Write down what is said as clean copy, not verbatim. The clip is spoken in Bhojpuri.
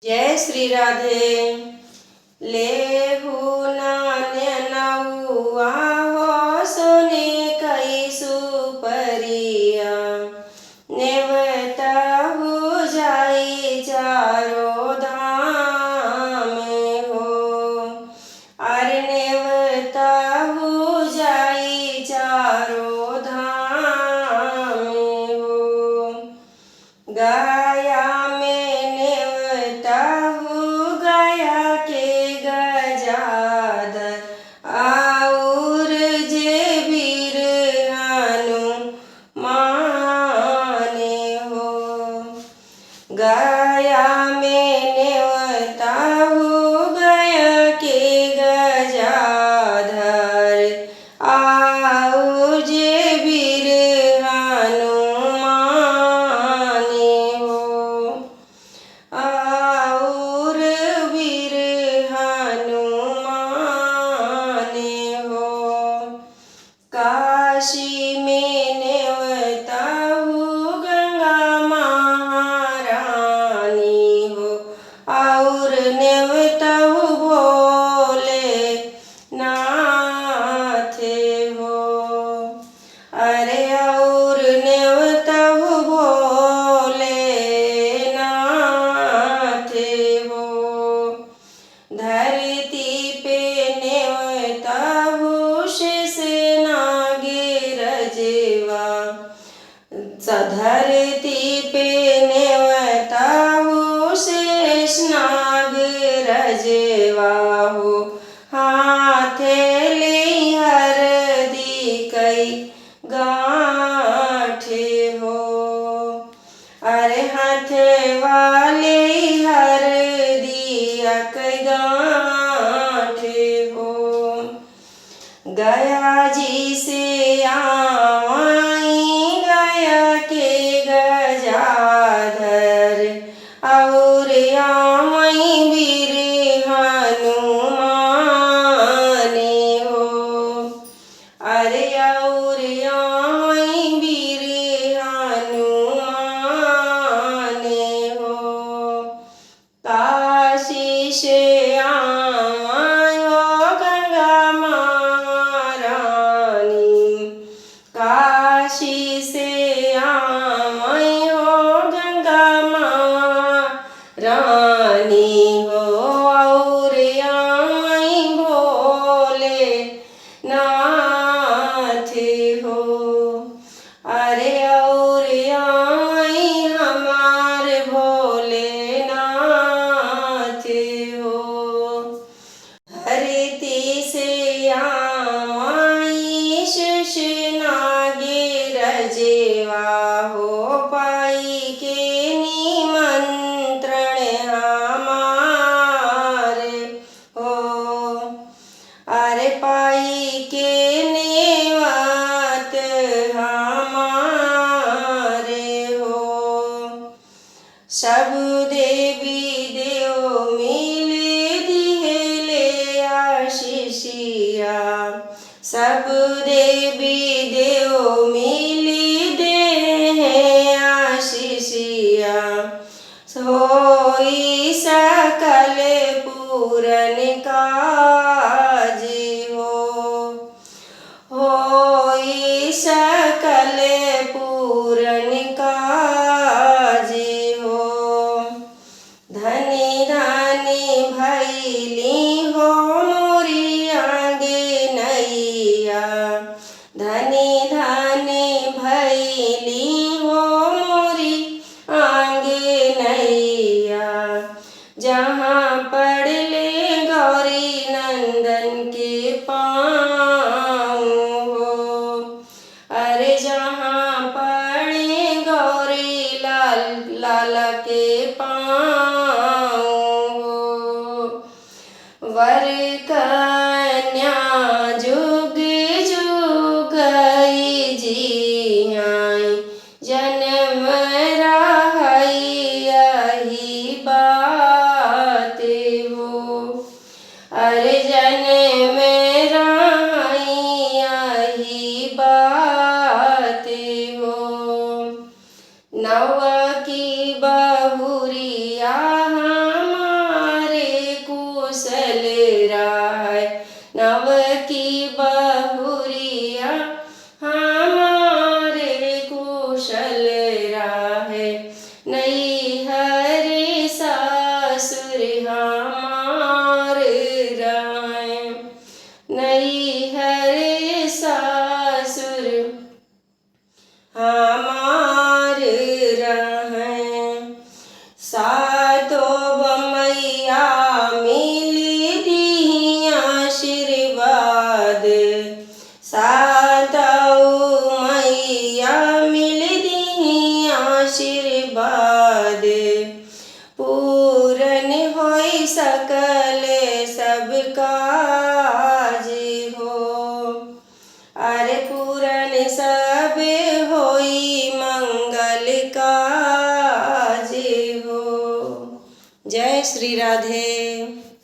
जय श्री राधे। लेहु नान्य नौआ हो सोने कई सुपरिया, नेवता हो जाई चारो धाम हो। अरे नेवता हो जाई चारो धाम हो। गया में नेवता हो गया के गजाधर, और जे वीर माने हो। गया में नेवता हो गया के गजाधर, और जे वीर माने हो। और वीर माने हो। काशी में नेवता हो गंगा महारानी हो, और नेवता हो भोले नाथ हो। अरे और नेवता हो भोले नाथ हो। धरती पे नेवता हो शेष नागेर जेवा, धरती पे नेवता हो शेष नागेर जेवा हो। हाथे ले हरदी कई गांठे हो। अरे हाथे वाले हरदिया कई गांठे हो। गया जी से आई गया के गजाधर, और आई वीर हनुमाने हो। अरे और आई वीर हनुमाने हो। काशी से आयो गंगा महारानी, काशी से आयो गंगा महारानी हो। और आई भोले नाथ हो। अरे और आई हमार भोले नाथ हो। धरती से आई शेष नागेर जेवा हो, पाई के निमंत्रण हमारे हो। अरे पाई के नेवत हमारे हो। सब देवी देव मिले दिहेले आशीषिया, सब देवी देव मिली दे आशीषिया। सोई सकल पूरन काज हो। होई सकल पूरन काज हो। धनी धनी भैली हो मोरी आंगनैया, धनी धनी भैली हो मोरी आंगनैया। जहाँ पढ़ ले गौरी नंदन के पाँव हो। अरे जहाँ पढ़े गौरी लाला के पाँव हो। वर कन्या जुग जुगई जियाई, जन्म रही यही बात हो। श्री राधे।